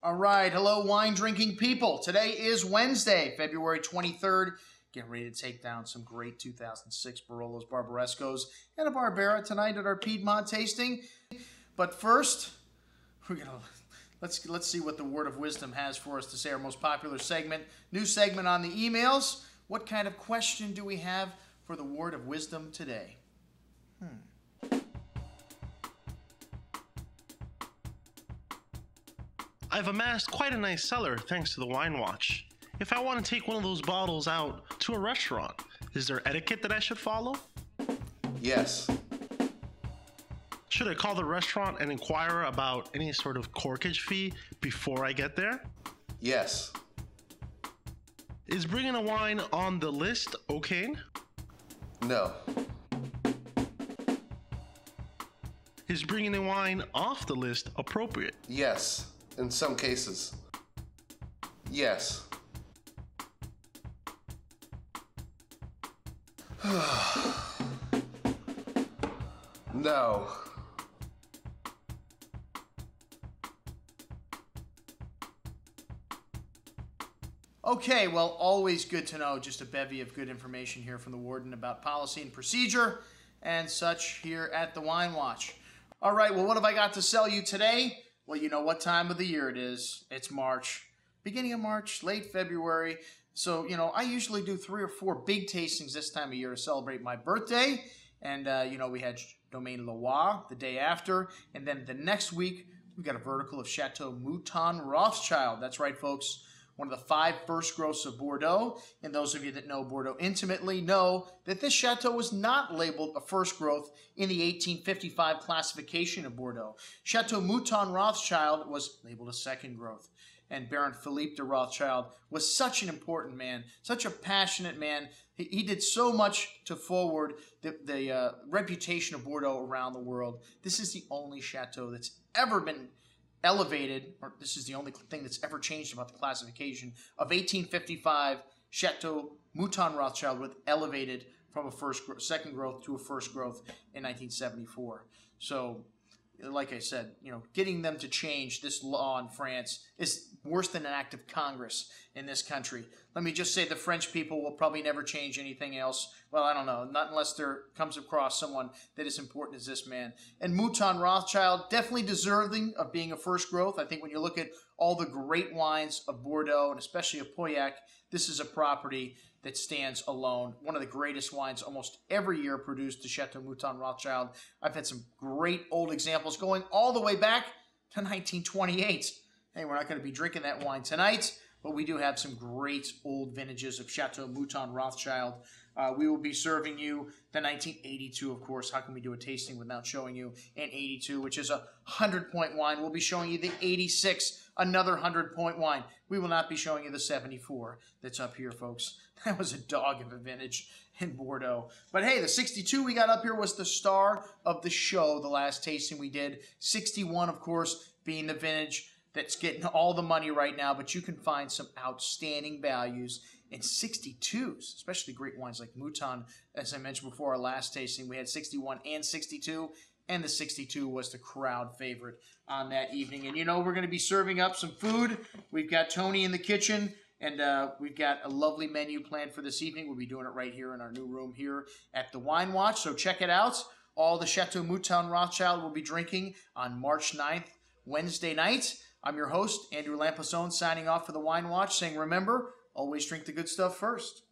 All right, hello wine drinking people. Today is Wednesday, February 23rd. Getting ready to take down some great 2006 Barolos Barbarescos and a Barbera tonight at our Piedmont tasting. But first, let's see what the word of wisdom has for us to say. Our most popular segment, new segment on the emails. What kind of question do we have for the word of wisdom today? I've amassed quite a nice cellar thanks to the Wine Watch. If I want to take one of those bottles out to a restaurant, is there etiquette that I should follow? Yes. Should I call the restaurant and inquire about any sort of corkage fee before I get there? Yes. Is bringing a wine on the list okay? No. Is bringing a wine off the list appropriate? Yes. In some cases. Yes. No. Okay, well, always good to know. Just a bevy of good information here from the warden about policy and procedure and such here at the Wine Watch. All right, well, what have I got to sell you today? Well, you know what time of the year it is. It's March. Beginning of March, late February. So, I usually do 3 or 4 big tastings this time of year to celebrate my birthday. And, we had Domaine Loire the day after. And then the next week, we got a vertical of Chateau Mouton Rothschild. That's right, folks. One of the 5 first growths of Bordeaux. And those of you that know Bordeaux intimately know that this chateau was not labeled a first growth in the 1855 classification of Bordeaux. Chateau Mouton Rothschild was labeled a second growth. And Baron Philippe de Rothschild was such an important man, such a passionate man. He did so much to forward the reputation of Bordeaux around the world. This is the only chateau that's ever been elevated, or this is the only thing that's ever changed about the classification of 1855. Chateau Mouton Rothschild was elevated from a second growth to a first growth in 1974. So, like I said, getting them to change this law in France is worse than an act of Congress in this country. Let me just say the French people will probably never change anything else. Well, I don't know. Not unless there comes across someone that is important as this man. And Mouton Rothschild, definitely deserving of being a first growth. I think when you look at all the great wines of Bordeaux, and especially of Pauillac, this is a property that stands alone. One of the greatest wines almost every year produced to Chateau Mouton Rothschild. I've had some great old examples going all the way back to 1928. Hey, we're not going to be drinking that wine tonight, but we do have some great old vintages of Chateau Mouton Rothschild. We will be serving you the 1982, of course. How can we do a tasting without showing you an 82, which is a 100-point wine? We'll be showing you the 86, another 100-point wine. We will not be showing you the 74 that's up here, folks. That was a dog of a vintage in Bordeaux. But hey, the 62 we got up here was the star of the show, the last tasting we did. 61, of course, being the vintage that's getting all the money right now, but you can find some outstanding values in 62s, especially great wines like Mouton. As I mentioned before, our last tasting, we had 61 and 62, and the 62 was the crowd favorite on that evening. And we're going to be serving up some food. We've got Toni in the kitchen, and we've got a lovely menu planned for this evening. We'll be doing it right here in our new room here at the Wine Watch, so check it out. All the Chateau Mouton Rothschild will be drinking on March 9th, Wednesday night. I'm your host, Andrew Lampasone, signing off for the Wine Watch, saying remember, always drink the good stuff first.